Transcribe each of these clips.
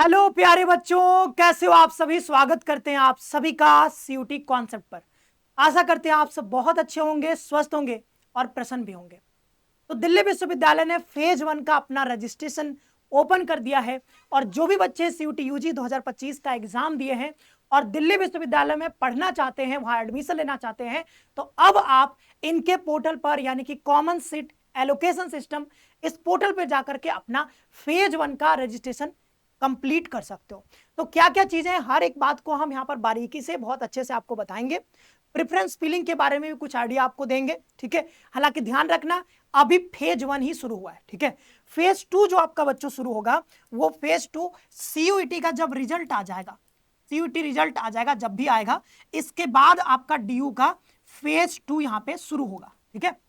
Hello प्यारे बच्चों, कैसे हो आप सभी। स्वागत करते हैं आप सभी का सीयूटी कॉन्सेप्ट पर। आशा करते हैं आप सब बहुत अच्छे होंगे, स्वस्थ होंगे और प्रसन्न भी होंगे। तो दिल्ली विश्वविद्यालय ने फेज 1 का अपना रजिस्ट्रेशन ओपन कर दिया है और जो भी बच्चे सीयूटी यूजी 2025 का एग्जाम दिए हैं और दिल्ली विश्वविद्यालय में पढ़ना चाहते हैं, वहां एडमिशन लेना चाहते हैं, तो अब आप इनके पोर्टल पर यानी कि कॉमन सीट एलोकेशन सिस्टम, इस पोर्टल पर जाकर के अपना फेज 1 का रजिस्ट्रेशन कंप्लीट कर सकते हो। तो क्या क्या चीजें, हर एक बात को हम यहाँ पर बारीकी से बहुत अच्छे से आपको बताएंगे। प्रेफरेंस फिलिंग के बारे में भी कुछ आइडिया आपको देंगे, ठीक है। हालांकि ध्यान रखना, अभी फेज 1 ही शुरू हुआ है, ठीक है। फेज 2 जो आपका बच्चों शुरू होगा, वो फेज 2 सीयूईटी का जब रिजल्ट आ जाएगा, सीयूईटी रिजल्ट आ जाएगा जब भी आएगा, इसके बाद आपका डीयू का फेज 2 यहाँ पे शुरू होगा, ठीक है।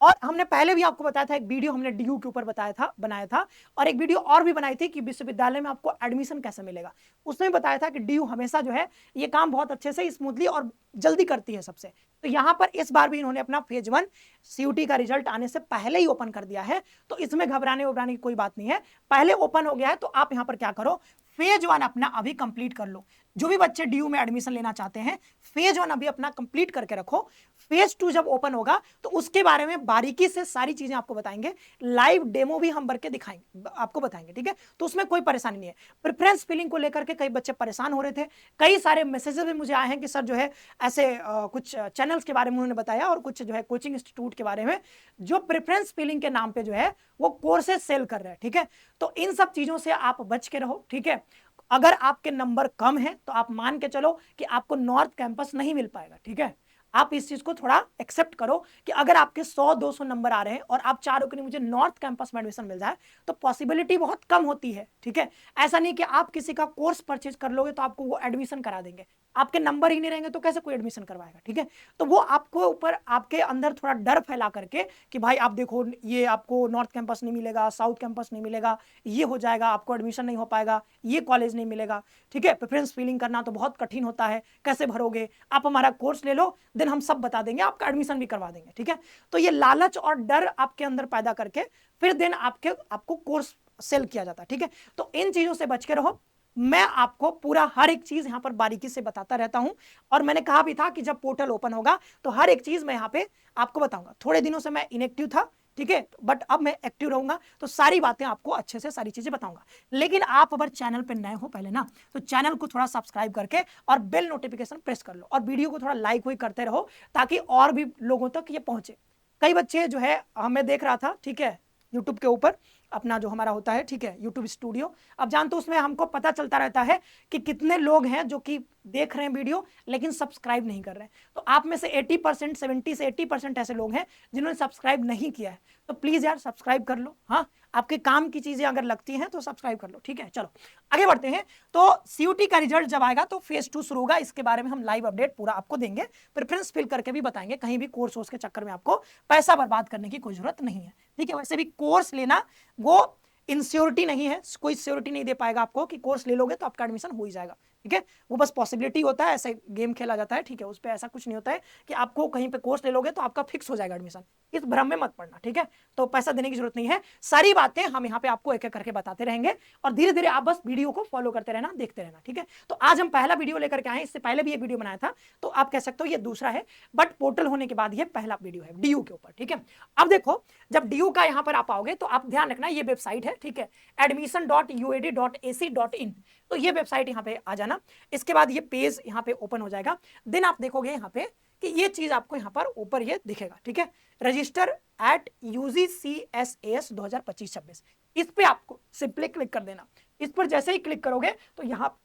और हमने पहले भी आपको बताया था, एक वीडियो हमने डीयू के ऊपर बनाया था और एक वीडियो और भी बनाई थी कि विश्वविद्यालय में आपको एडमिशन कैसे मिलेगा। उसमें बताया था कि डीयू हमेशा जो है ये काम बहुत अच्छे से स्मूथली और जल्दी करती है सबसे। तो यहाँ पर इस बार भी इन्होंने अपना फेज 1 सीयूटी का रिजल्ट आने से पहले ही ओपन कर दिया है, तो इसमें घबराने की कोई बात नहीं है। पहले ओपन हो गया है तो आप यहाँ पर क्या करो, फेज 1 अपना अभी कंप्लीट कर लो। जो भी बच्चे डीयू में एडमिशन लेना चाहते हैं, फेज 1 अभी अपना कंप्लीट करके रखो। फेज 2 जब ओपन होगा तो उसके बारे में बारीकी से सारी चीजें आपको बताएंगे, लाइव डेमो भी हम भर के दिखाएंगे, आपको बताएंगे, ठीक है। तो उसमें कोई परेशानी नहीं है। प्रेफरेंस फिलिंग को लेकर के कई बच्चे परेशान हो रहे थे, कई सारे मैसेजेस भी मुझे आए हैं कि सर जो है ऐसे कुछ चैनल्स के बारे में उन्होंने बताया और कुछ जो है कोचिंग इंस्टीट्यूट के बारे में जो प्रेफरेंस फिलिंग के नाम पे जो है वो कोर्सेज सेल कर रहे हैं, ठीक है। तो इन सब चीजों से आप बच के रहो, ठीक है। अगर आपके नंबर कम है तो आप मान के चलो कि आपको नॉर्थ कैंपस नहीं मिल पाएगा, ठीक है। आप इस चीज को थोड़ा एक्सेप्ट करो कि अगर आपके 100-200 नंबर आ रहे हैं और आप चाह रहे हो कि मुझे नॉर्थ कैंपस में एडमिशन मिल जाए, तो पॉसिबिलिटी बहुत कम होती है, ठीक है। ऐसा नहीं कि आप किसी का कोर्स परचेज कर लोगे तो आपको वो एडमिशन करा देंगे। आपके नंबर ही नहीं रहेंगे तो कैसे कोई एडमिशन करवाएगा, ठीक है। तो वो आपको ऊपर, आपके अंदर थोड़ा डर फैला करके कि भाई आप देखो ये आपको नॉर्थ कैंपस नहीं मिलेगा, साउथ कैंपस नहीं मिलेगा, ये हो जाएगा, आपको एडमिशन नहीं हो पाएगा, ये कॉलेज नहीं मिलेगा, ठीक है। प्रेफरेंस फिलिंग करना तो बहुत कठिन होता है, कैसे भरोगे, आप हमारा कोर्स ले लो, देन हम सब बता देंगे, आपका एडमिशन भी करवा देंगे, ठीक है। तो ये लालच और डर आपके अंदर पैदा करके फिर देन आपको कोर्स सेल किया जाता है, ठीक है। तो इन चीजों से बच के रहो। मैं आपको पूरा हर एक चीज यहां पर बारीकी से बताता रहता हूं और मैंने कहा भी था कि जब पोर्टल ओपन होगा तो हर एक चीज मैं यहां पे आपको बताऊंगा। थोड़े दिनों से मैं इनएक्टिव था, ठीक है, बट अब मैं एक्टिव रहूंगा तो सारी बातें आपको अच्छे से सारी चीजें बताऊंगा। लेकिन आप अगर चैनल पे नए हो पहले ना, तो चैनल को थोड़ा सब्सक्राइब करके और बेल नोटिफिकेशन प्रेस कर लो और वीडियो को थोड़ा लाइक भी करते रहो ताकि और भी लोगों तक ये पहुंचे। कई बच्चे जो है हमें देख रहा था, ठीक है, यूट्यूब के ऊपर अपना जो हमारा होता है, ठीक है, यूट्यूब स्टूडियो, अब जानते हो उसमें हमको पता चलता रहता है कि कितने लोग हैं जो कि देख रहे हैं वीडियो लेकिन सब्सक्राइब नहीं कर रहे हैं। तो आप में से 80%, 70 से 80% ऐसे लोग हैं जिन्होंने सब्सक्राइब नहीं किया है। तो प्लीज यार सब्सक्राइब कर लो, हाँ, आपके काम की चीजें अगर लगती हैं तो सब्सक्राइब कर लो, ठीक है। चलो आगे बढ़ते हैं। तो सीयूटी का रिजल्ट जब आएगा तो फेज 2 शुरू होगा, इसके बारे में हम लाइव अपडेट पूरा आपको देंगे, प्रेफरेंस फिल करके भी बताएंगे, कहीं भी कोर्स के चक्कर में आपको पैसा बर्बाद करने की कोई जरूरत नहीं है, ठीक है। वैसे भी कोर्स लेना वो इनसियोरिटी नहीं है, कोई सियोरिटी नहीं दे पाएगा आपको कि कोर्स ले लोगे तो आपका एडमिशन हो ही जाएगा, ठीक है। वो बस पॉसिबिलिटी होता है, ऐसे गेम खेला जाता है, ठीक है। उस पर ऐसा कुछ नहीं होता है कि आपको कहीं पे कोर्स ले लोगे तो आपका फिक्स हो जाएगा एडमिशन, इस भ्रम में मत पड़ना, ठीक है। तो पैसा देने की जरूरत नहीं है, सारी बातें हम यहाँ पे आपको एक एक करके बताते रहेंगे और धीरे धीरे आप बस वीडियो को फॉलो करते रहना, देखते रहना, ठीक है। तो आज हम पहला वीडियो लेकर के आए, इससे पहले भी एक वीडियो बनाया था तो आप कह सकते हो ये दूसरा है, बट पोर्टल होने के बाद ये पहला वीडियो है डीयू के ऊपर, ठीक है। अब देखो, जब डीयू का यहाँ पर आप आओगे तो आप ध्यान रखना, ये वेबसाइट है, ठीक है, admission.uad.ac.in। तो ये वेबसाइट यहाँ पे आ जाना, इसके बाद ये पेज यहाँ पे ओपन हो जाएगा। देन आप देखोगे यहाँ पे कि ये चीज आपको यहाँ पर ऊपर ये दिखेगा, ठीक है, रजिस्टर एट UGCSAS 2025-26। इस पे आपको सिंपली क्लिक कर देना। इस पर जैसे ही क्लिक करोगे तो यहाँ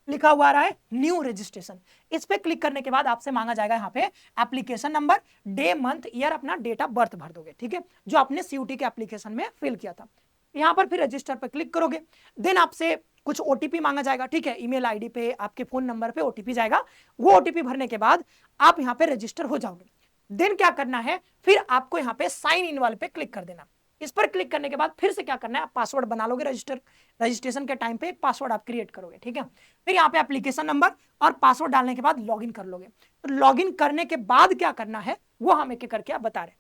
लिखा हुआ आ रहा है न्यू रजिस्ट्रेशन। इस पे क्लिक करने के बाद आपसे मांगा जाएगा यहाँ पे application number, day, month, year, अपना डेट ऑफ बर्थ भर दोगे, ठीक है, जो आपने सीयूटी के एप्लीकेशन में फिल किया था। यहाँ पर फिर रजिस्टर पर क्लिक करोगे। देन आपसे कुछ ओटीपी मांगा जाएगा, ठीक है, ईमेल आईडी पे, आपके फोन नंबर पे ओटीपी जाएगा। वो ओटीपी भरने के बाद आप यहाँ पे रजिस्टर हो जाओगे। देन क्या करना है, फिर आपको यहाँ पे साइन इन वाले पे क्लिक कर देना। इस पर क्लिक करने के बाद फिर से क्या करना है, आप पासवर्ड बना लोगे, रजिस्ट्रेशन के टाइम पे एक पासवर्ड आप क्रिएट करोगे, ठीक है। फिर यहाँ पे एप्लीकेशन नंबर और पासवर्ड डालने के बाद लॉगिन कर लोगे। तो लॉगिन करने के बाद क्या करना है वो हम एक एक करके आप बता रहे हैं।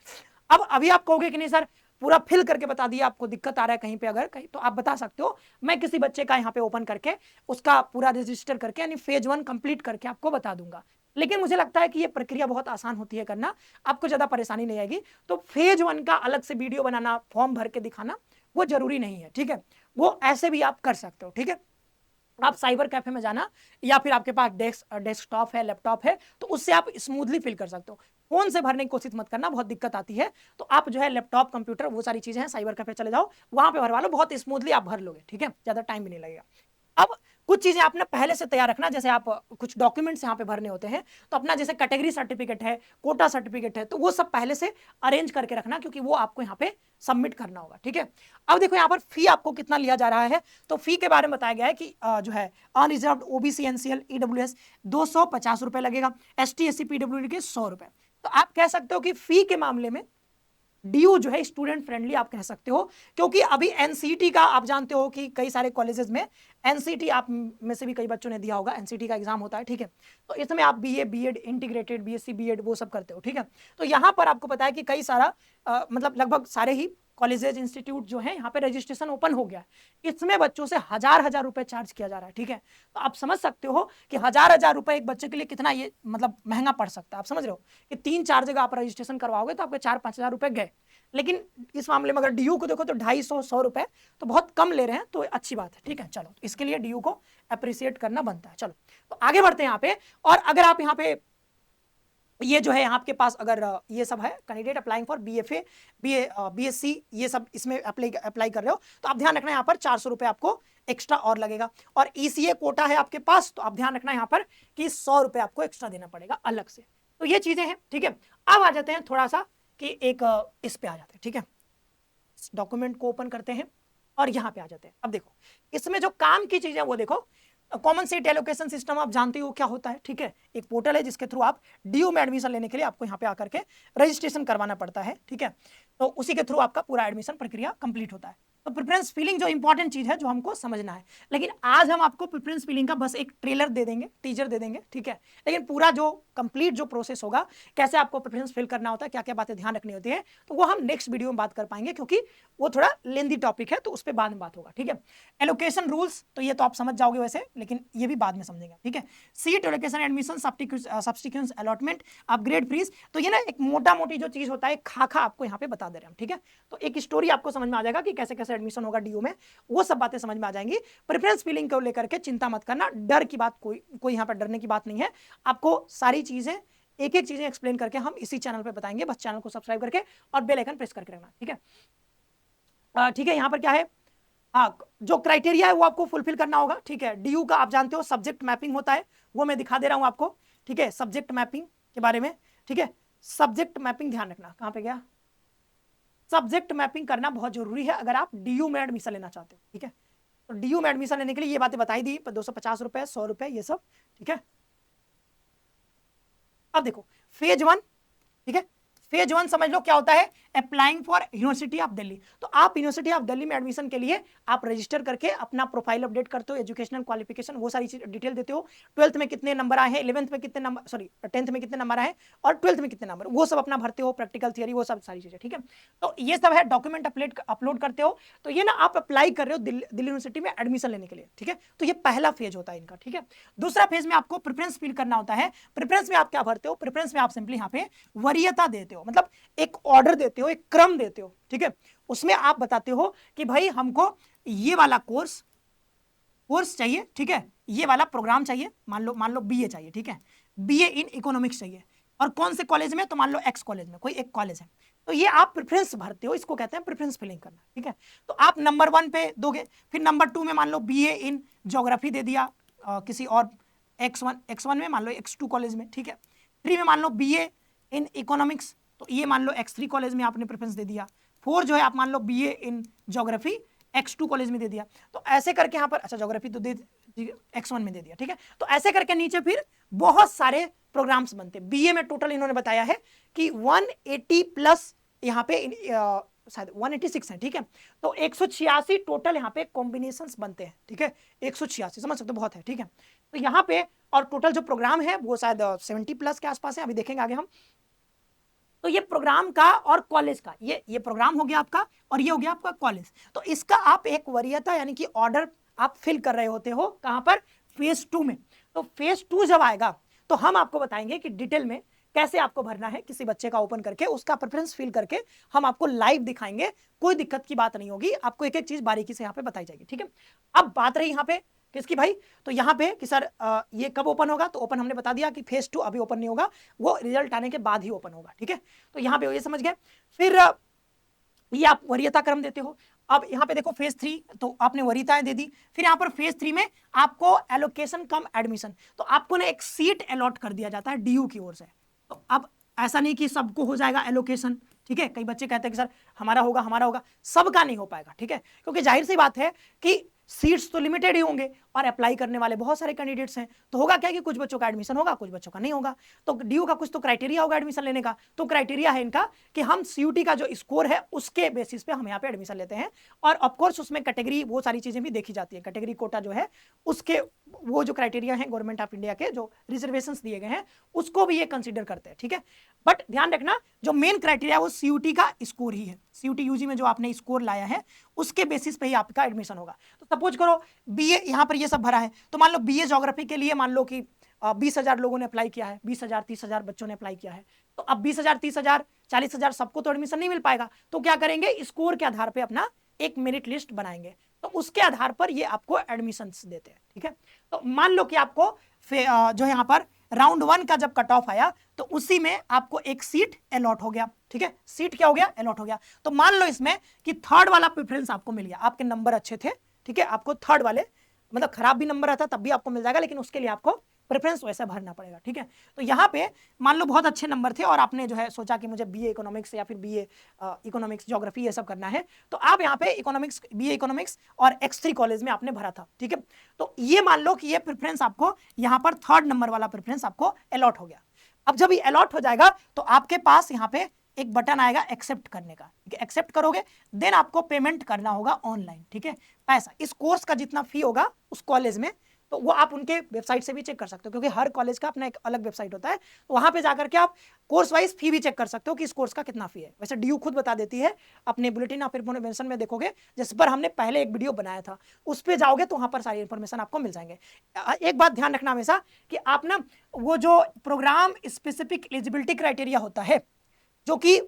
अब अभी आप कहोगे कि नहीं सर पूरा फिल करके बता दिया, आपको दिक्कत आ रहा है कहीं पे अगर कहीं तो आप बता सकते हो, मैं किसी बच्चे का यहाँ पे ओपन करके उसका पूरा रजिस्टर करके यानी फेज 1 कंप्लीट करके आपको बता दूंगा। लेकिन मुझे लगता है कि ये प्रक्रिया बहुत आसान होती है करना, आपको ज्यादा परेशानी नहीं आएगी। तो फेज 1 का अलग से वीडियो बनाना, फॉर्म भर के दिखाना वो जरूरी नहीं है, ठीक है, वो ऐसे भी आप कर सकते हो, ठीक है। आप साइबर कैफे में जाना या फिर आपके पास डेस्कटॉप है, लैपटॉप है, तो उससे आप स्मूथली फिल कर सकते हो। फोन से भरने की कोशिश मत करना, बहुत दिक्कत आती है। तो आप जो है लैपटॉप, कंप्यूटर, वो सारी चीजें हैं, साइबर कैफे चले जाओ, वहां पे भरवा लो, बहुत स्मूथली आप भर लोगे, ठीक है, ज्यादा टाइम भी नहीं लगेगा। अब कुछ चीजें आपने पहले से तैयार रखना, जैसे आप कुछ डॉक्यूमेंट्स यहाँ पे भरने होते हैं, तो अपना जैसे कैटेगरी सर्टिफिकेट है, कोटा सर्टिफिकेट है, तो वो सब पहले से अरेंज करके रखना, क्योंकि वो आपको यहाँ पे सबमिट करना होगा, ठीक है। अब देखो यहाँ पर फी आपको कितना लिया जा रहा है, तो फी के बारे में बताया गया है कि जो है अनरिजर्व ओबीसी एनसीएल ईडब्ल्यूएस 250 रुपए लगेगा, एसटी एससी पीडब्ल्यूडी के 100 रुपए। तो आप कह सकते हो कि फी के मामले में डीयू जो है स्टूडेंट फ्रेंडली आप कह सकते हो, क्योंकि अभी एनसीटी का आप जानते हो कि कई सारे कॉलेजेस में एनसीटी, आप में से भी कई बच्चों ने दिया होगा, एनसीटी का एग्जाम होता है, ठीक है। तो इसमें आप BA, BEd, integrated, BSc, BEd वो सब करते हो, ठीक है। तो यहाँ पर आपको पता है कि कई सारा मतलब लगभग सारे ही कॉलेजेस, इंस्टीट्यूट जो है यहाँ पे रजिस्ट्रेशन ओपन हो गया है। इसमें बच्चों से हजार रुपए चार्ज किया जा रहा है, ठीक है। तो आप समझ सकते हो कि हजार रुपए एक बच्चे के लिए कितना ये मतलब महंगा पड़ सकता है। आप समझ रहे हो कि 3-4 जगह आप रजिस्ट्रेशन करवाओगे तो आपके 4-5 हजार रुपए गए। लेकिन इस मामले में अगर डीयू को देखो तो 250-100 रुपए तो बहुत कम ले रहे हैं, तो अच्छी बात है, ठीक है। चलो, इसके लिए डीयू को अप्रिशिएट करना बनता है। चलो, तो आगे बढ़ते हैं यहाँ पे। और अगर आप यहाँ पे ये जो है आपके पास अगर ये सब है candidate applying for BFA, BSc, ये सब इसमें अप्लाई कर रहे हो, तो आप ध्यान रखना यहाँ पर 400 रुपए आपको एक्स्ट्रा और लगेगा। और ईसीए कोटा है आपके पास, तो आप ध्यान रखना यहाँ पर कि 100 रुपए आपको एक्स्ट्रा देना पड़ेगा अलग से। तो ये चीजें हैं, ठीक है। अब आ जाते हैं थोड़ा सा कि एक इस पे आ जाते हैं, ठीक है, डॉक्यूमेंट को ओपन करते हैं और यहाँ पे आ जाते हैं। अब देखो इसमें जो काम की चीजें वो देखो, कॉमन सीट एलोकेशन सिस्टम आप जानते हो क्या होता है, ठीक है। एक पोर्टल है जिसके थ्रू आप डीयू में एडमिशन लेने के लिए आपको यहाँ पे आकर के रजिस्ट्रेशन करवाना पड़ता है, ठीक है। तो उसी के थ्रू आपका पूरा एडमिशन प्रक्रिया कंप्लीट होता है। तो प्रेफरेंस फिलिंग जो इंपॉर्टेंट चीज है जो हमको समझना है, लेकिन आज हम आपको प्रेफरेंस फिलिंग का बस एक ट्रेलर दे देंगे, टीजर दे देंगे, ठीक है। लेकिन पूरा जो कंप्लीट जो प्रोसेस होगा, कैसे आपको प्रेफरेंस फिल करना होता है, क्या क्या बातें ध्यान रखनी होती है, तो वो हम नेक्स्ट वीडियो में बात कर पाएंगे, क्योंकि वो थोड़ा लेंदी टॉपिक है, तो उस पर बाद में बात होगा, ठीक है। एलोकेशन रूल्स तो ये तो आप समझ जाओगे वैसे, लेकिन ये भी बाद में समझेंगे, ठीक है। Seat allocation, admission, substitution allotment, upgrade fees, तो ये ना एक मोटा मोटी जो चीज होता है खाका आपको यहाँ पे बता दे रहे हैं, ठीक है। तो एक स्टोरी आपको समझ में आ जाएगा कि कैसे कैसे एडमिशन होगा डीयू में, वो सब बातें समझ में आ जाएंगी। प्रेफरेंस फिलिंग को लेकर के चिंता मत करना, डर की बात कोई यहाँ पर डरने की बात नहीं है। आपको सारी चीजें एक एक चीजें एक्सप्लेन करके हम इसी चैनल पे बताएंगे, बस चैनल को सब्सक्राइब करके और बेल आइकन प्रेस करके रखना, ठीक है। ठीक है, यहाँ पर क्या है, हाँ, जो क्राइटेरिया है वो आपको फुलफिल करना होगा, ठीक है। डीयू का आप जानते हो सब्जेक्ट मैपिंग होता है, वो मैं दिखा दे रहा हूं आपको, ठीक है, सब्जेक्ट मैपिंग के बारे में, ठीक है। सब्जेक्ट मैपिंग ध्यान रखना, कहां पे गया, सब्जेक्ट मैपिंग करना बहुत जरूरी है अगर आप डीयू में एडमिशन लेना चाहते हो, ठीक है। तो डीयू में एडमिशन लेने के लिए ये बातें बताई दी, 250 रुपए, 100 रुपए, ये सब, ठीक है। अब देखो फेज 1, ठीक है, फेज 1 समझ लो क्या होता है, applying for university of Delhi. तो आप यूनिवर्सिटी ऑफ दिल्ली में एडमिशन के लिए आप रजिस्टर करके अपना प्रोफाइल अपडेट करते हो, एजुकेशनल क्वालिफिकेशन वो सारी डिटेल देते हो, 12th में कितने नंबर आए हैं, 11th में कितने नंबर, सॉरी 10th में कितने नंबर आए और 12th में कितने नंबर, वो सब अपना भरते हो, प्रैक्टिकल थियरी वो सब सारी चीजें, ठीक है। तो ये सब है, डॉक्यूमेंट अपलोड करते हो। तो ये ना आप अप्लाई कर रहे हो दिल्ली यूनिवर्सिटी में एडमिशन लेने के लिए, ठीक है। तो ये पहला फेज होता है इनका, ठीक है। दूसरा फेज में आपको प्रेफरेंस फिल करना होता है। प्रेफरेंस में आप क्या भरते हो, प्रेफरेंस में आप सिंपली यहाँ पे वरीयता देते हो, मतलब एक ऑर्डर देते हो, एक क्रम देते हो, ठीक है। उसमें आप बताते हो कि भाई हमको ये वाला कोर्स चाहिए, ठीक है, ये वाला प्रोग्राम चाहिए, मान लो बीए चाहिए, ठीक है, बीए इन इकोनॉमिक्स चाहिए, और कौन से कॉलेज में, तो मान लो एक्स कॉलेज में, कोई एक कॉलेज है। तो ये आप प्रेफरेंस भरते हो, इसको कहते हैं प्रेफरेंस फिलिंग करना, ठीक है। तो आप नंबर 1 पे दोगे, फिर नंबर 2 में मान लो बीए इन ज्योग्राफी दे दिया किसी और x1 में, मान लो x2 कॉलेज में, ठीक है। 3 में मान लो बीए इन इकोनॉमिक्स, तो ये मान लो x3 कॉलेज में आपने प्रेफरेंस दे दिया। 4 जो है आप मान लो BA in geography x2 college में दे दिया। तो ऐसे करके यहाँ पर, अच्छा ज्योग्राफी तो दे x1 में दे दिया, ठीक है। तो ऐसे करके नीचे फिर बहुत सारे प्रोग्राम्स बनते हैं। बीए में टोटल इन्होंने बताया है कि 180 प्लस यहाँ पे शायद 186 है, ठीक है। तो 186 टोटल यहाँ पे कॉम्बिनेशंस बनते हैं, ठीक है। 186 समझ सकते हो, बहुत है, ठीक है। तो यहाँ पे और टोटल जो प्रोग्राम है वो शायद 70 प्लस के आसपास है, अभी देखेंगे आगे हम। तो ये प्रोग्राम का और कॉलेज का, ये प्रोग्राम हो गया आपका और ये हो गया आपका कॉलेज। तो इसका आप एक वरीयता यानी कि ऑर्डर आप फिल कर रहे होते हो कहां पर, फेज 2 में। तो फेज 2 जब आएगा तो हम आपको बताएंगे कि डिटेल में कैसे आपको भरना है, किसी बच्चे का ओपन करके उसका प्रेफरेंस फिल करके हम आपको लाइव दिखाएंगे, कोई दिक्कत की बात नहीं होगी, आपको एक एक चीज बारीकी से यहाँ पे बताई जाएगी, ठीक है। अब बात रही यहाँ पे किसकी भाई, तो यहाँ पे कि सर ये कब ओपन होगा, तो ओपन हमने बता दिया कि फेज 2 अभी ओपन नहीं होगा, वो रिजल्ट आने के बाद ही ओपन होगा, ठीक है। तो यहाँ पे ये समझ गए। फिर ये आप वरीयता क्रम देते हो। अब यहाँ पे देखो फेज 3, तो आपने वरीयताएं दे दी। फिर यहाँ पर फेज 3 में आपको एलोकेशन कम एडमिशन, तो आपको ना एक सीट अलॉट कर दिया जाता है डीयू की ओर से। तो अब ऐसा नहीं कि सबको हो जाएगा एलोकेशन, ठीक है। कई बच्चे कहते हैं कि सर हमारा होगा, सबका नहीं हो पाएगा, ठीक है, क्योंकि जाहिर सी बात है कि सीट्स तो लिमिटेड ही होंगे और अप्लाई करने वाले बहुत सारे कैंडिडेट्स हैं। तो होगा क्या कि कुछ बच्चों का एडमिशन होगा, कुछ बच्चों का नहीं होगा। तो डीयू का कुछ तो क्राइटेरिया होगा एडमिशन लेने का। तो क्राइटेरिया है इनका कि हम सीयूटी का जो स्कोर है उसके बेसिस पे हम यहाँ पे एडमिशन लेते हैं। और ऑफकोर्स उसमें कैटेगरी, वो सारी चीजें भी देखी जाती है। कैटेगरी कोटा जो है उसके वो जो क्राइटेरिया है गवर्नमेंट ऑफ इंडिया के जो रिजर्वेशंस दिए गए हैं उसको भी ये कंसिडर करते हैं, ठीक है। बट ध्यान रखना जो मेन क्राइटेरिया वो सीयूटी का स्कोर ही है। सीयूटी यूजी में जो आपने स्कोर लाया है उसके बेसिस पे ही आपका एडमिशन होगा। तो सपोज करो बीए यहाँ पर ये सब भरा है, तो मान लो बीए ज्योग्राफी के लिए मान लो कि 20,000 लोगों ने अप्लाई किया है, 20,000 30,000 बच्चों ने अप्लाई किया है। तो अब 20,000 30,000 40,000 सबको तो एडमिशन नहीं मिल पाएगा। तो क्या करेंगे, स्कोर के आधार पर अपना एक मेरिट लिस्ट बनाएंगे, तो उसके आधार पर ये आपको एडमिशन देते हैं, ठीक है। तो मान लो कि आपको जो यहाँ पर राउंड 1 का जब कट ऑफ आया तो उसी में आपको एक सीट अलॉट हो गया, ठीक है। सीट क्या हो गया, अलॉट हो गया। तो मान लो इसमें कि थर्ड वाला प्रेफरेंस आपको मिल गया, आपके नंबर अच्छे थे, ठीक है, आपको थर्ड वाले, मतलब खराब भी नंबर आता तब भी आपको मिल जाएगा, लेकिन उसके लिए आपको प्रेफरेंस वैसे भरना पड़ेगा, ठीक है। तो यहाँ पे मान लो बहुत अच्छे नंबर थे और आपने जो है सोचा कि मुझे बीए इकोनॉमिक्स या फिर बीए इकोनॉमिक्स ज्योग्राफी ये सब करना है, तो आप यहाँ पे इकोनॉमिक्स, बीए इकोनॉमिक्स और X3 कॉलेज में आपने भरा था, ठीक है। तो ये मान लो कि ये प्रेफरेंस आपको यहाँ पर थर्ड नंबर वाला प्रेफरेंस आपको अलॉट हो गया। अब जब ये अलॉट हो जाएगा तो आपके पास यहाँ पे एक बटन आएगा एक्सेप्ट करने का, ठीक है। एक्सेप्ट करोगे देन आपको पेमेंट करना होगा ऑनलाइन, ठीक है। पैसा इस कोर्स का जितना फी होगा उस कॉलेज में, तो वो आप उनके वेबसाइट से भी चेक कर सकते हो, क्योंकि हर कॉलेज का अपना एक अलग वेबसाइट होता है। तो वहां पे जाकर के आप कोर्स वाइज फी भी चेक कर सकते हो कि इस कोर्स का कितना फी है। वैसे डीयू खुद बता देती है अपने बुलेटिन ऑफ इन्फॉर्मेशन में, देखोगे जिस पर हमने पहले एक वीडियो बनाया था उस पर जाओगे तो वहां पर सारी इन्फॉर्मेशन आपको मिल जाएंगे। एक बात ध्यान रखना हमेशा कि आप ना वो जो प्रोग्राम स्पेसिफिक एलिजिबिलिटी क्राइटेरिया होता है जो कि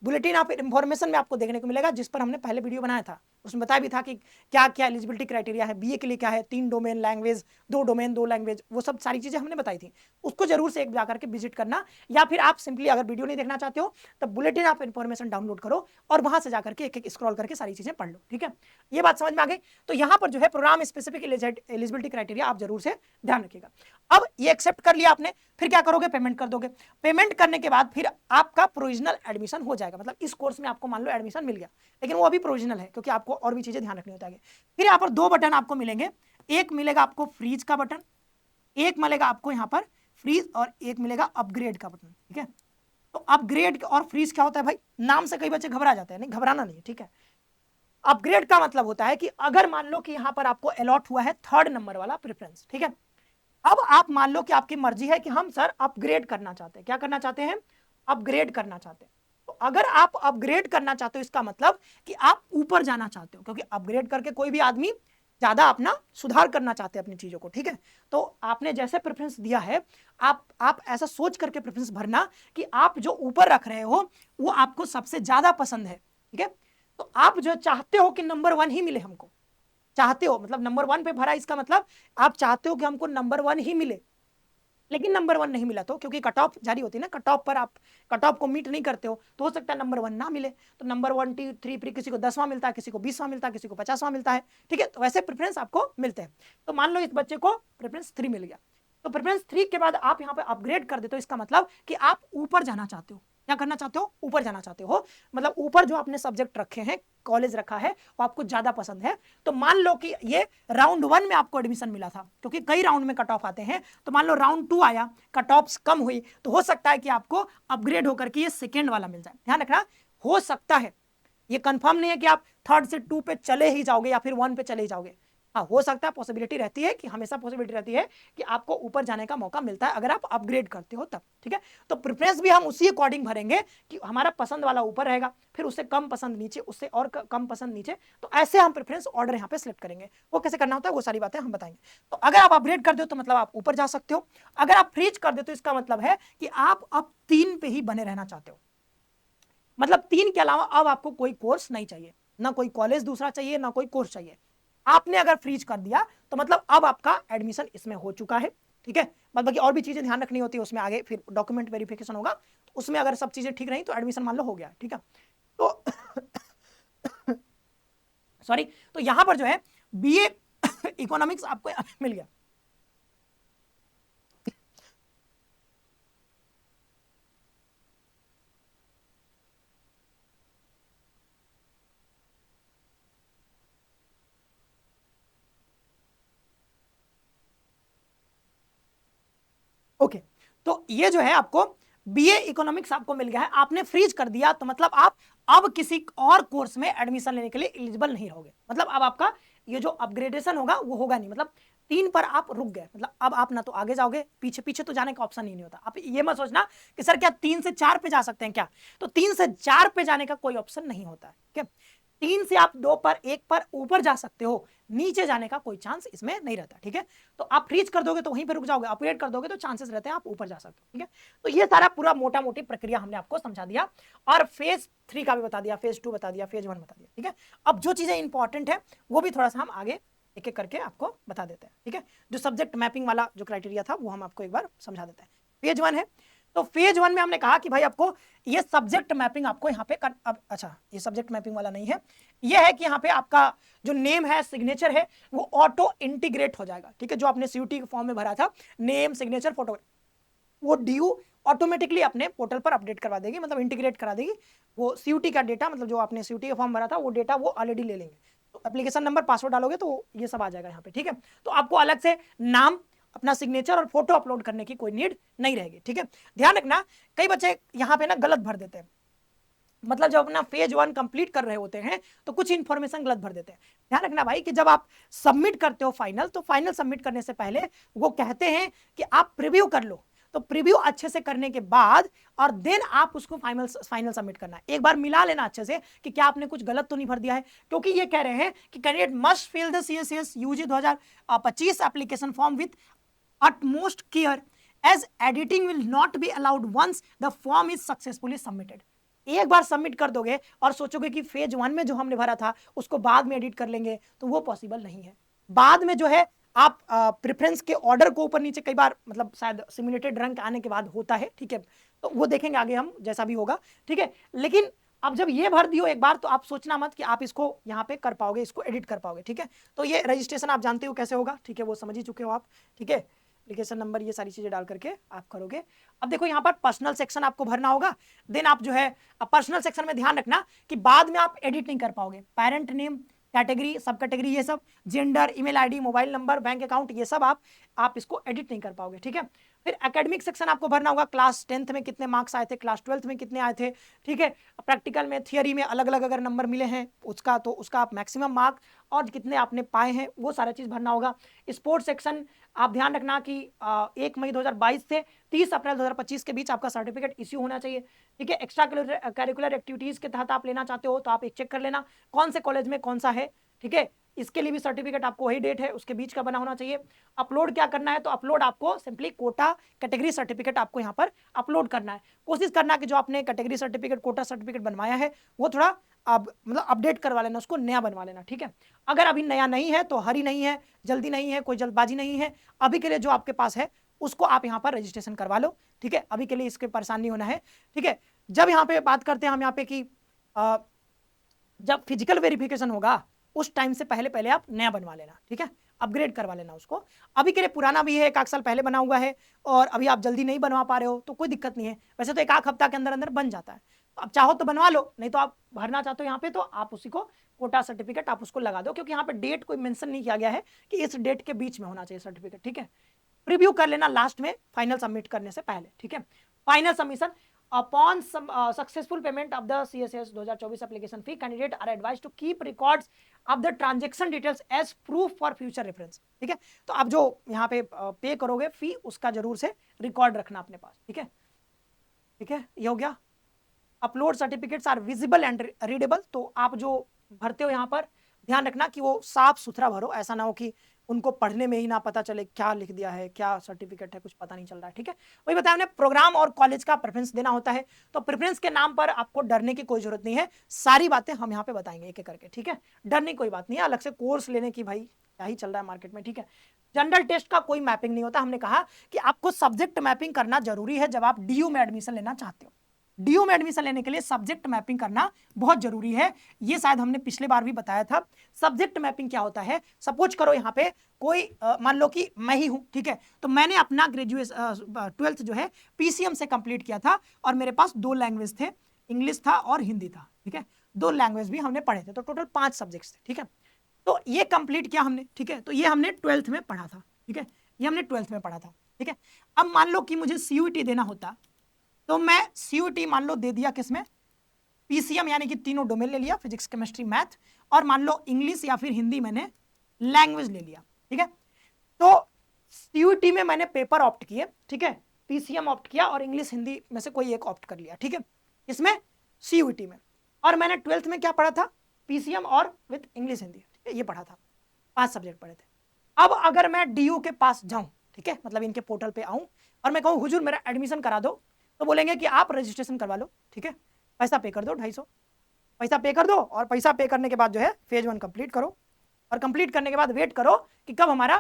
बुलेटिन ऑफ इन्फॉर्मेशन में आपको देखने को मिलेगा, जिस पर हमने पहले वीडियो बनाया था, उसमें बताया भी था कि क्या क्या एलिजिबिलिटी क्राइटेरिया है। बीए के लिए क्या है, 3 डोमेन लैंग्वेज, 2 डोमेन 2 लैंग्वेज, वो सब सारी चीजें हमने बताई थी। उसको जरूर से एक जाकर के विजिट करना, या फिर आप सिंपली अगर वीडियो नहीं देखना चाहते हो तो बुलेटिन ऑफ इन्फॉर्मेशन डाउनलोड करो और वहां से जाकर के एक एक स्क्रॉल करके सारी चीजें पढ़ लो, ठीक है। ये बात समझ में आ गई। तो यहाँ पर जो है प्रोग्राम स्पेसिफिक एलिजिबिलिटी क्राइटेरिया आप जरूर से ध्यान रखिएगा। अब ये एक्सेप्ट कर लिया आपने, फिर क्या करोगे, पेमेंट कर दोगे। पेमेंट करने के बाद फिर आपका प्रोविजनल एडमिशन हो जाएगा, मतलब इस कोर्स में आपको मान लो एडमिशन मिल गया, लेकिन वो अभी प्रोविजनल है क्योंकि आपको और भी चीजें ध्यान रखनी होती है। फिर यहाँ पर 2 बटन आपको मिलेंगे, एक मिलेगा आपको फ्रीज का बटन, एक मिलेगा आपको यहाँ पर फ्रीज, और एक मिलेगा अपग्रेड का बटन, ठीक है। तो अपग्रेड और फ्रीज क्या होता है भाई, नाम से कई बच्चे घबरा जाते हैं, नहीं घबराना नहीं है, ठीक है। अपग्रेड का मतलब होता है कि अगर मान लो कि यहाँ पर आपको अलॉट हुआ है थर्ड नंबर वाला प्रेफरेंस, ठीक है। अब आप मान लो कि आपकी मर्जी है कि हम सर अपग्रेड करना चाहते हैं, क्या करना चाहते हैं, अपग्रेड करना चाहते हैं। तो अगर आप अपग्रेड करना चाहते हो इसका मतलब कि आप ऊपर जाना चाहते हो, क्योंकि अपग्रेड करके कोई भी आदमी ज्यादा अपना सुधार करना चाहते हैं अपनी चीजों को, ठीक है। तो आपने जैसे प्रेफरेंस दिया है आप ऐसा सोच करके प्रेफरेंस भरना कि आप जो ऊपर रख रहे हो वो आपको सबसे ज्यादा पसंद है, ठीक है। तो आप जो चाहते हो कि नंबर 1 ही मिले हमको, चाहते हो मतलब नंबर 1 पे भरा, इसका मतलब आप चाहते हो कि हमको नंबर 1 ही मिले, लेकिन नंबर 1 नहीं मिला तो क्योंकि कट ऑफ जारी होती है ना, कट ऑफ पर आप कट ऑफ को मीट नहीं करते हो तो हो सकता है नंबर 1 ना मिले। तो नंबर 1 2 3 फिर किसी को 10वां मिलता है, किसी को 20वां मिलता है, किसी को 50वां मिलता है, ठीक है। तो वैसे प्रेफरेंस आपको मिलते हैं। तो मान लो इस बच्चे को प्रेफरेंस 3 मिल गया, तो प्रेफरेंस 3 के बाद आप यहाँ पे अपग्रेड कर देते हो, इसका मतलब कि आप ऊपर जाना चाहते हो। क्या करना चाहते हो, ऊपर जाना चाहते हो, मतलब ऊपर जो आपने सब्जेक्ट रखे हैं, कॉलेज रखा है, वो आपको ज्यादा पसंद है। तो मान लो कि ये राउंड 1 में आपको एडमिशन मिला था, क्योंकि कई राउंड में कट ऑफ आते हैं। तो मान लो राउंड 2 आया, कट ऑफ कम हुई, तो हो सकता है कि आपको अपग्रेड होकर के ये सेकेंड वाला मिल जाए। ध्यान रखना, हो सकता है, ये कंफर्म नहीं है कि आप 3rd से 2 पे चले ही जाओगे या फिर 1 पे चले ही जाओगे। हाँ, हो सकता है, पॉसिबिलिटी रहती है कि हमेशा पॉसिबिलिटी रहती है कि आपको ऊपर जाने का मौका मिलता है अगर आप अपग्रेड करते हो तब, ठीक है। तो प्रेफरेंस भी हम उसी अकॉर्डिंग भरेंगे कि हमारा पसंद वाला ऊपर रहेगा, फिर उससे कम पसंद नीचे, उससे और कम पसंद नीचे, तो ऐसे हम प्रेफरेंस ऑर्डर यहाँ पे सिलेक्ट करेंगे। वो कैसे करना होता है वो सारी बातें हम बताएंगे। तो अगर आप अपग्रेड कर दो तो मतलब आप ऊपर जा सकते हो, अगर आप फ्रीज कर दो तो इसका मतलब है कि आप अब 3 पे ही बने रहना चाहते हो, मतलब 3 के अलावा अब आपको कोई कोर्स नहीं चाहिए, ना कोई कॉलेज दूसरा चाहिए, ना कोई कोर्स चाहिए। आपने अगर फ्रीज कर दिया तो मतलब अब आपका एडमिशन इसमें हो चुका है, ठीक है। बाकी और भी चीजें ध्यान रखनी होती है उसमें, आगे फिर डॉक्यूमेंट वेरिफिकेशन होगा, तो उसमें अगर सब चीजें ठीक रही तो एडमिशन मान लो हो गया, ठीक है। तो सॉरी, तो यहां पर जो है बीए इकोनॉमिक्स आपको मिल गया। ओके, तो ये जो है आपको बीए इकोनॉमिक्स आपको मिल गया है, आपने फ्रीज कर दिया तो मतलब आप अब किसी और कोर्स में एडमिशन लेने के लिए एलिजिबल नहीं रहोगे, मतलब अब आपका ये जो अपग्रेडेशन होगा वो होगा नहीं, मतलब 3 पर आप रुक गए, मतलब अब आप ना तो आगे जाओगे, पीछे पीछे तो जाने का ऑप्शन ही नहीं होता। आप ये मत सोचना कि सर क्या 3 से 4 पे जा सकते हैं क्या, तो 3 से 4 पे जाने का कोई ऑप्शन नहीं होता है, ठीक है। 3 से आप 2 पर 1 पर ऊपर जा सकते हो, नीचे जाने का कोई चांस इसमें नहीं रहता, ठीक है। तो आप फ्रीज कर दोगे तो वहीं पे रुक जाओगे, अपग्रेड कर दोगे तो चांसेस रहते हैं आप ऊपर जा सकते हो, ठीक है। तो ये सारा पूरा मोटा मोटी प्रक्रिया हमने आपको समझा दिया, और फेज 3 का भी बता दिया, फेज 2 बता दिया, फेज 1 बता दिया, ठीक है। अब जो चीजें इंपॉर्टेंट है वो भी थोड़ा सा हम आगे एक एक करके आपको बता देते हैं, ठीक है। जो सब्जेक्ट मैपिंग वाला जो क्राइटेरिया था वो हम आपको एक बार समझा देते हैं। फेज 1 है, तो फेज 1 में हमने कहा कि भाई आपको ये सब्जेक्ट मैपिंग आपको यहाँ पे अब अच्छा, ये सब्जेक्ट मैपिंग वाला नहीं है, ये है कि यहाँ पे आपका जो नेम है, सिग्नेचर है, वो ऑटो इंटीग्रेट हो जाएगा, ठीक है। जो आपने सीयूटी के फॉर्म में भरा था, नेम सिग्नेचर फोटो, वो डीयू ऑटोमेटिकली अपने पोर्टल पर अपडेट करवा देगी, मतलब इंटीग्रेट करा देगी। वो सीयूटी का डेटा, मतलब जो आपने सीयूटी का फॉर्म भरा था वो डेटा वो ऑलरेडी ले लेंगे, तो एप्लीकेशन नंबर पासवर्ड डालोगे तो ये सब आ जाएगा यहाँ पे, ठीक है। तो आपको अलग से नाम, अपना सिग्नेचर और फोटो अपलोड करने की कोई नीड नहीं रहेगी, ठीक है। ध्यान रखना, कई बच्चे यहाँ पे ना गलत भर देते हैं, मतलब जब अपना फेज 1 कंप्लीट कर रहे होते हैं तो कुछ इंफॉर्मेशन गलत भर देते हैं। ध्यान रखना भाई कि जब आप सबमिट करते हो फाइनल, तो फाइनल सबमिट करने से पहले वो कहते हैं कि आप प्रीव्यू कर लो, तो प्रीव्यू अच्छे से करने के बाद और देन आप उसको फाइनल सबमिट करना है। एक बार मिला लेना अच्छे से कि क्या आपने कुछ गलत तो नहीं भर दिया है, क्योंकि ये कह रहे हैं कि candidate must fill the CSS UG 2025 application form with utmost care as editing will not be allowed once the form is successfully submitted। एक बार सबमिट कर दोगे और सोचोगे कि फेज 1 में जो हमने भरा था उसको बाद में एडिट कर लेंगे, तो वो पॉसिबल नहीं है। बाद में जो है आप प्रेफरेंस के ऑर्डर को ऊपर नीचे कई बार, मतलब शायद सिमुलेटेड रैंक आने के बाद होता है, ठीक है, तो वो देखेंगे आगे हम जैसा भी होगा, ठीक है। लेकिन अब जब ये भर दियो एक बार, तो आप सोचना मत कि आप इसको यहाँ पे कर पाओगे, इसको एडिट कर पाओगे, ठीक है। तो ये रजिस्ट्रेशन आप जानते हो कैसे होगा, ठीक है, वो समझ ही चुके हो आप, ठीक है। एप्लीकेशन नंबर ये सारी चीजें डाल करके आप करोगे। अब देखो यहाँ पर पर्सनल सेक्शन आपको भरना होगा, देन आप जो है पर्सनल सेक्शन में ध्यान रखना कि बाद में आप एडिट नहीं कर पाओगे, पेरेंट नेम, कैटेगरी, सब कैटेगरी, ये सब, gender, email ID, mobile number, bank account, ये सब आप इसको एडिट नहीं कर पाओगे, ठीक है। फिर एकेडमिक सेक्शन आपको भरना होगा, क्लास 10th में कितने मार्क्स आए थे, क्लास 12th में कितने आए थे, ठीक है। प्रैक्टिकल में, थियरी में अलग अलग अगर नंबर मिले हैं उसका, तो उसका आप मैक्सिमम मार्क और कितने आपने पाए हैं वो सारा चीज भरना होगा। स्पोर्ट्स सेक्शन आप ध्यान रखना कि 1 मई 2022 से 30 अप्रैल 2025 के बीच आपका सर्टिफिकेट इश्यू होना चाहिए, ठीक है। एक्स्ट्रा करिकुलर एक्टिविटीज के तहत आप लेना चाहते हो तो आप एक चेक कर लेना कौन से कॉलेज में कौन सा है, ठीक है। इसके लिए भी सर्टिफिकेट आपको वही डेट है उसके बीच का बना होना चाहिए। अपलोड क्या करना है, तो अपलोड आपको सिंपली कोटा कैटेगरी सर्टिफिकेट आपको यहाँ पर अपलोड करना है। कोशिश करना कि जो आपने कैटेगरी सर्टिफिकेट, कोटा सर्टिफिकेट बनवाया है वो थोड़ा अब मतलब अपडेट करवा लेना, उसको नया बनवा लेना, ठीक है। अगर अभी नया नहीं है तो हरी नहीं है, जल्दी नहीं है, कोई जल्दबाजी नहीं है, अभी के लिए जो आपके पास है उसको आप यहाँ पर रजिस्ट्रेशन करवा लो, ठीक है। अभी के लिए इसके परेशान नहीं होना है, ठीक है। जब यहाँ पे बात करते हैं हम यहाँ पे कि जब फिजिकल वेरिफिकेशन होगा उस टाइम से पहले पहले आप नया बनवा लेना, ठीक है, अपग्रेड करवा लेना उसको। अभी के लिए पुराना भी है, 1 साल पहले बना हुआ है और अभी आप जल्दी नहीं बनवा पा रहे हो तो कोई दिक्कत नहीं है, वैसे तो 1 हफ्ता के अंदर अंदर बन जाता है। तो आप चाहो तो बनवा लो, नहीं तो आप भरना चाहते हो यहाँ पे तो आप उसी को कोटा सर्टिफिकेट आप उसको लगा दो, क्योंकि यहाँ पे डेट कोई मेंशन नहीं किया गया है कि इस डेट के बीच में होना चाहिए सर्टिफिकेट, ठीक है। प्रीव्यू कर लेना लास्ट में फाइनल सबमिट करने से पहले, ठीक है। Final submission upon some successful payment of the CSS 2024 application fee, candidate are advised to keep records of the transaction details as proof for future reference. ठीक है, तो आप जो यहाँ पे पे करोगे फी, उसका जरूर से रिकॉर्ड रखना अपने पास. ठीक है, ठीक है, ये हो गया. Upload certificates are visible and readable. तो आप जो भरते हो यहाँ पर ध्यान रखना कि वो साफ सुथरा भरो, ऐसा ना हो कि उनको पढ़ने में ही ना पता चले क्या लिख दिया है, क्या सर्टिफिकेट है, कुछ पता नहीं चल रहा है. ठीक है, वही बताया हमने, प्रोग्राम और कॉलेज का प्रेफरेंस देना होता है. तो प्रेफरेंस के नाम पर आपको डरने की कोई जरूरत नहीं है, सारी बातें हम यहाँ पे बताएंगे एक एक करके. ठीक है, डरने की कोई बात नहीं है, अलग से कोर्स लेने की भाई क्या ही चल रहा है मार्केट में. ठीक है, जनरल टेस्ट का कोई मैपिंग नहीं होता. हमने कहा कि आपको सब्जेक्ट मैपिंग करना जरूरी है जब आप डीयू में एडमिशन लेना चाहते हो. डीयू में एडमिशन लेने के लिए सब्जेक्ट मैपिंग करना बहुत जरूरी है. ये शायद हमने पिछले बार भी बताया था. सब्जेक्ट मैपिंग क्या होता है, सपोज करो यहाँ पे कोई मान लो कि मैं ही हूं. ठीक है, तो मैंने अपना ग्रेजुएशन 12th जो है पीसीएम से कंप्लीट किया था और मेरे पास 2 लैंग्वेज थे, इंग्लिश था और हिंदी था. ठीक है, 2 लैंग्वेज भी हमने पढ़े थे, तो टोटल 5 सब्जेक्ट्स थे. ठीक है, तो ये कंप्लीट किया हमने. ठीक है, तो ये हमने 12th में पढ़ा था. ठीक है, ये हमने 12th में पढ़ा था. ठीक है, अब मान लो कि मुझे सीयूईटी देना होता, तो मैं सीयूईटी मान लो दे दिया किसमें, पीसीएम, यानी कि तीनों डोमेन ले लिया, फिजिक्स केमिस्ट्री मैथ, और मान लो इंग्लिश या फिर हिंदी मैंने लैंग्वेज ले लिया. ठीक है, तो सीयूईटी में मैंने पेपर ऑप्ट किए. ठीक है, पीसीएम ऑप्ट किया और इंग्लिश हिंदी में से कोई एक ऑप्ट कर लिया. ठीक है, इसमें सीयूईटी में, और मैंने 12th में क्या पढ़ा था, पीसीएम और विद इंग्लिश हिंदी. ठीक है, ये पढ़ा था, 5 सब्जेक्ट पढ़े थे. अब अगर मैं डीयू के पास जाऊं, ठीक है, मतलब इनके पोर्टल पे आऊं और मैं कहूं हुजूर मेरा एडमिशन करा दो, तो बोलेंगे कि आप रजिस्ट्रेशन करवा लो. ठीक है, पैसा पे कर दो, 250 पैसा पे कर दो, और पैसा पे करने के बाद जो है फेज 1 कंप्लीट करो, और कंप्लीट करने के बाद वेट करो कि कब हमारा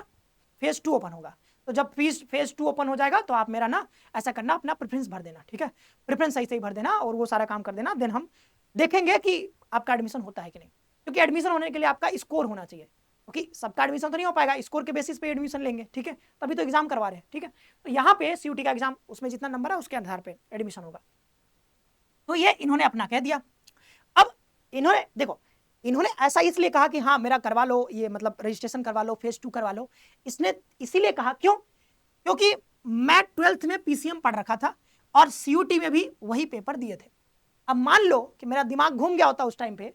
फेज 2 ओपन होगा. तो जब फेज 2 ओपन हो जाएगा तो आप मेरा ना ऐसा करना, अपना प्रेफरेंस भर देना. ठीक है, प्रेफरेंस सही सही भर देना और वो सारा काम कर देना. देन हम देखेंगे कि आपका एडमिशन होता है कि नहीं, क्योंकि एडमिशन होने के लिए आपका स्कोर होना चाहिए, क्योंकि सबका एडमिशन तो नहीं हो पाएगा, स्कोर के बेसिस पे एडमिशन लेंगे. ठीक है, तभी तो एग्जाम करवा रहे हैं. ठीक है, तो यहाँ पे सीयूटी का एग्जाम, उसमें जितना नंबर है उसके आधार पे एडमिशन होगा. तो ये इन्होंने अपना कह दिया. अब इन्होंने देखो, इन्होंने ऐसा इसलिए कहा कि हाँ मेरा करवा लो, ये मतलब रजिस्ट्रेशन करवा लो, फेज 2 करवा लो. इसने इसीलिए कहा, क्यों, क्योंकि मैं 12th में पीसीएम पढ़ रखा था और सीयूटी में भी वही पेपर दिए थे. अब मान लो कि मेरा दिमाग घूम गया होता उस टाइम पे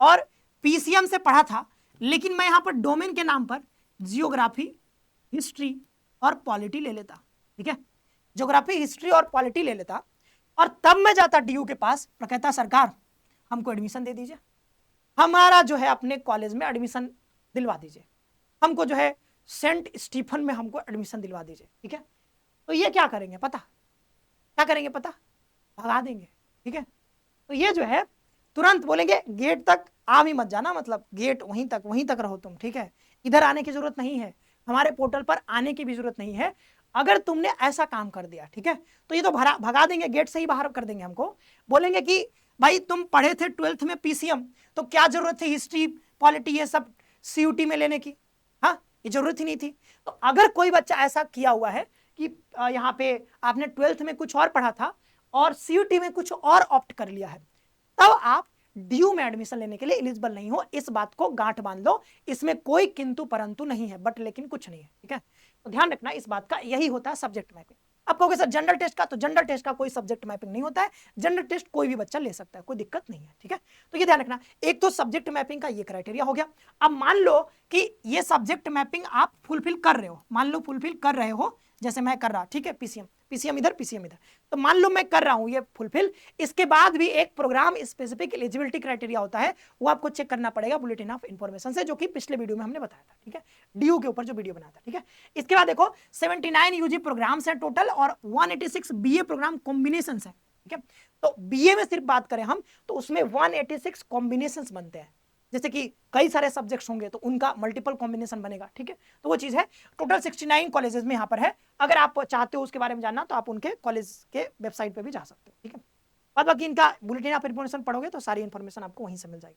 और पीसीएम से पढ़ा था, लेकिन मैं यहां पर डोमेन के नाम पर जियोग्राफी, हिस्ट्री और पॉलिटी ले लेता. ठीक है, ज्योग्राफी, हिस्ट्री और पॉलिटी ले लेता, और तब मैं जाता डीयू के पास और कहता सरकार हमको एडमिशन दे दीजिए, हमारा जो है अपने कॉलेज में एडमिशन दिलवा दीजिए, हमको जो है सेंट स्टीफन में हमको एडमिशन दिलवा दीजिए. ठीक है, तो ये क्या करेंगे पता, क्या करेंगे पता, भगा देंगे. ठीक है, तो ये जो है तुरंत बोलेंगे गेट तक आ भी मत जाना, मतलब गेट वहीं तक रहो तुम. ठीक है, इधर आने की जरूरत नहीं है, हमारे पोर्टल पर आने की भी जरूरत नहीं है. अगर तुमने ऐसा काम कर दिया, ठीक है, तो ये तो भगा देंगे, गेट से ही बाहर कर देंगे हमको. बोलेंगे कि भाई तुम पढ़े थे 12th में पीसीएम, तो क्या जरूरत थी हिस्ट्री पॉलिटी ये सब सीयूटी में लेने की, हाँ ये जरूरत ही नहीं थी. तो अगर कोई बच्चा ऐसा किया हुआ है कि यहाँ पे आपने 12th में कुछ और पढ़ा था और सीयूटी में कुछ और ऑप्ट कर लिया है, तब आप डीयू में एडमिशन लेने के लिए एलिजिबल नहीं हो. इस बात को गांठ बांध लो, इसमें कोई किंतु परंतु नहीं है, बट लेकिन कुछ नहीं है. ठीक है, तो ध्यान रखना इस बात का, यही होता है सब्जेक्ट मैपिंग. अब कहोगे सर जनरल टेस्ट का, तो जनरल टेस्ट का कोई सब्जेक्ट मैपिंग नहीं होता है, जनरल टेस्ट कोई भी बच्चा ले सकता है, कोई दिक्कत नहीं है. ठीक है, तो ये ध्यान रखना, एक तो सब्जेक्ट मैपिंग का ये क्राइटेरिया हो गया. अब मान लो कि ये सब्जेक्ट मैपिंग आप फुलफिल कर रहे हो, मान लो फुलफिल कर रहे हो, जैसे मैं कर रहा, ठीक है, पीसीएम इधर, पीसीएम इधर, तो मान लो मैं कर रहा हूं ये फुलफिल. इसके बाद भी एक प्रोग्राम स्पेसिफिक एलिजिबिलिटी क्राइटेरिया होता है, वो आपको चेक करना पड़ेगा बुलेटिन ऑफ इंफॉर्मेशन से, जो कि पिछले वीडियो में हमने बताया था. ठीक है, डीयू के ऊपर जो वीडियो बनाया था. ठीक है, इसके बाद देखो 79 यूजी प्रोग्राम्स हैं टोटल और 186 बीए प्रोग्राम कॉम्बिनेशन है. ठीक है, तो बीए में सिर्फ बात करें हम तो उसमें 186 कॉम्बिनेशन बनते हैं, जैसे कि कई सारे सब्जेक्ट्स होंगे तो उनका मल्टीपल कॉम्बिनेशन बनेगा. ठीक है, तो वो चीज है. टोटल 69 कॉलेजेस में यहाँ पर है, अगर आप चाहते हो उसके बारे में जानना तो आप उनके कॉलेज के वेबसाइट पे भी जा सकते हो. ठीक है, बाद बाकी इनका बुलेटिन ऑफ इंफॉर्मेशन पढ़ोगे तो सारी इंफॉर्मेशन आपको वहीं से मिल जाएगी.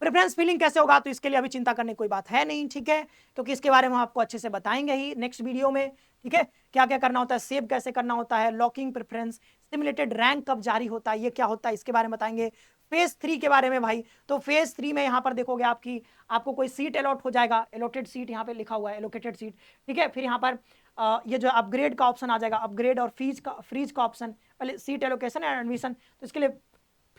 प्रेफरेंस फिलिंग कैसे होगा, तो इसके लिए अभी चिंता करने की कोई बात है नहीं. ठीक है, क्योंकि इसके बारे में आपको अच्छे से बताएंगे ही नेक्स्ट वीडियो में. ठीक है, क्या क्या करना होता है, सेव कैसे करना होता है, लॉकिंग प्रेफरेंस, सिमुलेटेड रैंक कब जारी होता है, ये क्या होता है इसके बारे में बताएंगे. फेज 3 के बारे में भाई, तो फेज 3 में यहाँ पर देखोगे आपको कोई सीट अलॉट हो जाएगा, एलोटेड सीट यहाँ पे लिखा हुआ है, एलोकेटेड सीट. ठीक है, फिर यहाँ पर ये जो अपग्रेड का ऑप्शन आ जाएगा, अपग्रेड और फ्रीज का ऑप्शन, पहले सीट एलोकेशन एंड एडमिशन, तो इसके लिए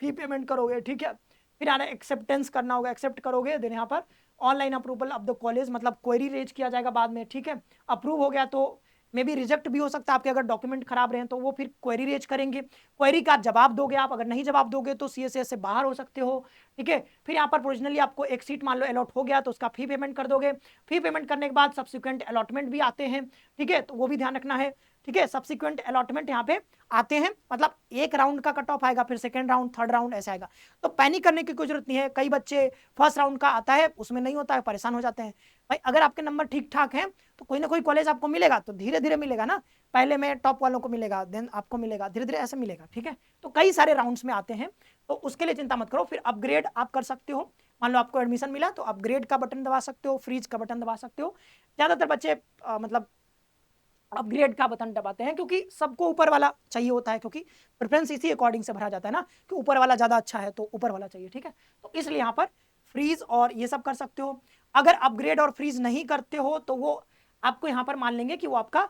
फी पेमेंट करोगे, ठीक है। फिर आना एक्सेप्टेंस करना होगा, एक्सेप्ट करोगे, देन यहाँ पर online approval of the college, मतलब क्वेरी रेज किया जाएगा बाद में, ठीक है। अप्रूव हो गया तो मे बी रिजेक्ट भी हो सकता है, आपके अगर डॉक्यूमेंट खराब रहे तो वो फिर क्वेरी रेज करेंगे, क्वेरी का जवाब दोगे आप, अगर नहीं जवाब दोगे तो सीएसएस से बाहर हो सकते हो, ठीक है। फिर यहाँ पर प्रोविजनली आपको एक सीट मान लो अलॉट हो गया तो उसका फी पेमेंट कर दोगे, फी पेमेंट करने के बाद सब्सिक्वेंट अलॉटमेंट भी आते हैं, ठीक है, तो वो भी ध्यान रखना है, ठीक है। सब्सिक्वेंट अलॉटमेंट यहाँ पे आते हैं, मतलब एक राउंड का कट ऑफ आएगा, फिर सेकंड राउंड, थर्ड राउंड ऐसा आएगा, तो पैनिक करने की कोई जरूरत नहीं है। कई बच्चे फर्स्ट राउंड का आता है उसमें नहीं होता है, परेशान हो जाते हैं। भाई अगर आपके नंबर ठीक ठाक हैं तो कोई ना कोई कॉलेज आपको मिलेगा, तो धीरे धीरे मिलेगा ना, पहले में टॉप वालों को मिलेगा, देन आपको मिलेगा, धीरे धीरे ऐसे मिलेगा, ठीक है। तो कई सारे राउंड्स में आते हैं, तो उसके लिए चिंता मत करो। फिर अपग्रेड आप कर सकते हो, मान लो आपको एडमिशन मिला तो अपग्रेड का बटन दबा सकते हो, फ्रीज का बटन दबा सकते हो। ज्यादातर बच्चे मतलब अपग्रेड का बटन दबाते हैं, क्योंकि सबको ऊपर वाला चाहिए होता है, क्योंकि प्रेफरेंस इसी अकॉर्डिंग से भरा जाता है ना, कि ऊपर वाला ज्यादा अच्छा है तो ऊपर वाला चाहिए, ठीक है। तो इसलिए यहाँ पर फ्रीज और ये सब कर सकते हो। अगर अपग्रेड और फ्रीज नहीं करते हो तो वो आपको यहाँ पर मान लेंगे कि वो आपका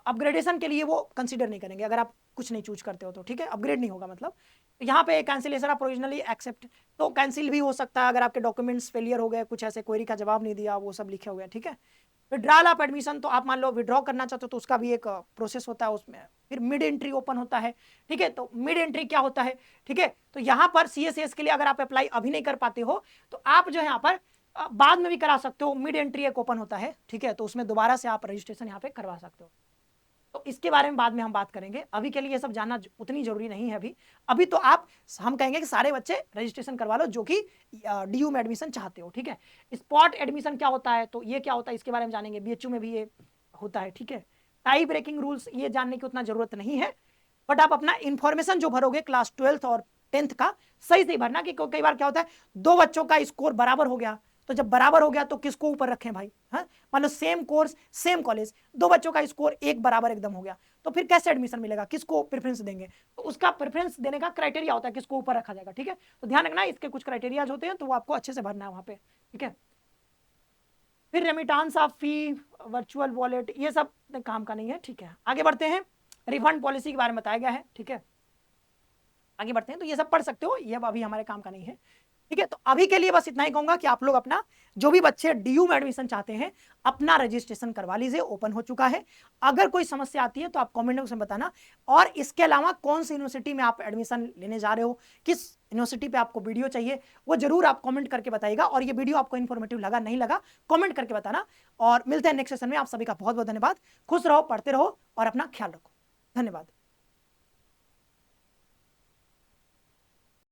अपग्रेडेशन के लिए वो कंसीडर नहीं करेंगे, अगर आप कुछ नहीं चूज करते हो तो, ठीक है, अपग्रेड नहीं होगा मतलब। तो यहाँ पे कैंसिलेशन ऑफ प्रोविजनली एक्सेप्ट, तो कैंसिल भी हो सकता है अगर आपके डॉक्यूमेंट्स फेलियर हो गए, कुछ ऐसे क्वेरी का जवाब नहीं दिया, वो सब लिखे हुए हैं, ठीक है। विड्रॉल ऑफ एडमिशन, तो आप मान लो विड्रॉ करना चाहते हो तो उसका भी एक प्रोसेस होता है उसमें, फिर मिड एंट्री ओपन होता है, ठीक है। तो मिड एंट्री क्या होता है, ठीक है, तो यहाँ पर सीएसएस के लिए अगर आप अप्लाई अभी नहीं कर पाते हो तो आप जो है यहाँ पर बाद में भी करा सकते हो, मिड एंट्री एक ओपन होता है, ठीक है, तो उसमें दोबारा से आप रजिस्ट्रेशन यहाँ पे करवा सकते हो। तो इसके बारे में बाद में हम बात करेंगे, अभी के लिए ये सब जानना उतनी जरूरी नहीं है। अभी तो आप, हम कहेंगे कि सारे बच्चे रजिस्ट्रेशन करवा लो जो कि डीयू में एडमिशन चाहते हो, ठीक है। स्पॉट एडमिशन क्या होता है, तो ये क्या होता है इसके बारे में जानेंगे, बीएचयू में भी ये होता है, ठीक है। टाई ब्रेकिंग रूल्स ये जानने की उतना जरूरत नहीं है, बट आप अपना इंफॉर्मेशन जो भरोगे क्लास 12th और 10th का सही सही भरना, कि कई बार क्या होता है दो बच्चों का स्कोर बराबर हो गया, तो जब बराबर हो गया तो किसको ऊपर रखें भाई, हाँ, मान लो सेम कोर्स सेम कॉलेज, दो बच्चों का स्कोर एक बराबर एकदम हो गया, तो फिर कैसे एडमिशन मिलेगा, किसको प्रेफरेंस देंगे, तो उसका प्रेफरेंस देने का क्राइटेरिया होता है किसको ऊपर रखा जाएगा, ठीक है। तो ध्यान रखना इसके कुछ क्राइटेरिया होते हैं, तो वो आपको अच्छे से भरना है वहां पे, ठीक है। फिर remittance of fee, virtual wallet, ये सब काम का नहीं है, ठीक है। आगे बढ़ते हैं, रिफंड पॉलिसी के बारे में बताया गया है, ठीक है। आगे बढ़ते हैं, तो ये सब पढ़ सकते हो, ये अभी हमारे काम का नहीं है, ठीक है। तो अभी के लिए बस इतना ही कहूंगा कि आप लोग अपना जो भी बच्चे डीयू में एडमिशन चाहते हैं अपना रजिस्ट्रेशन करवा लीजिए, ओपन हो चुका है। अगर कोई समस्या आती है तो आप कमेंट बॉक्स में बताना, और इसके अलावा कौन सी यूनिवर्सिटी में आप एडमिशन लेने जा रहे हो, किस यूनिवर्सिटी पे आपको वीडियो चाहिए, वो जरूर आप कमेंट करके बताइएगा। और ये वीडियो आपको इन्फॉर्मेटिव लगा नहीं लगा कमेंट करके बताना, और मिलते हैं नेक्स्ट सेशन में। आप सभी का बहुत बहुत धन्यवाद, खुश रहो, पढ़ते रहो और अपना ख्याल रखो, धन्यवाद।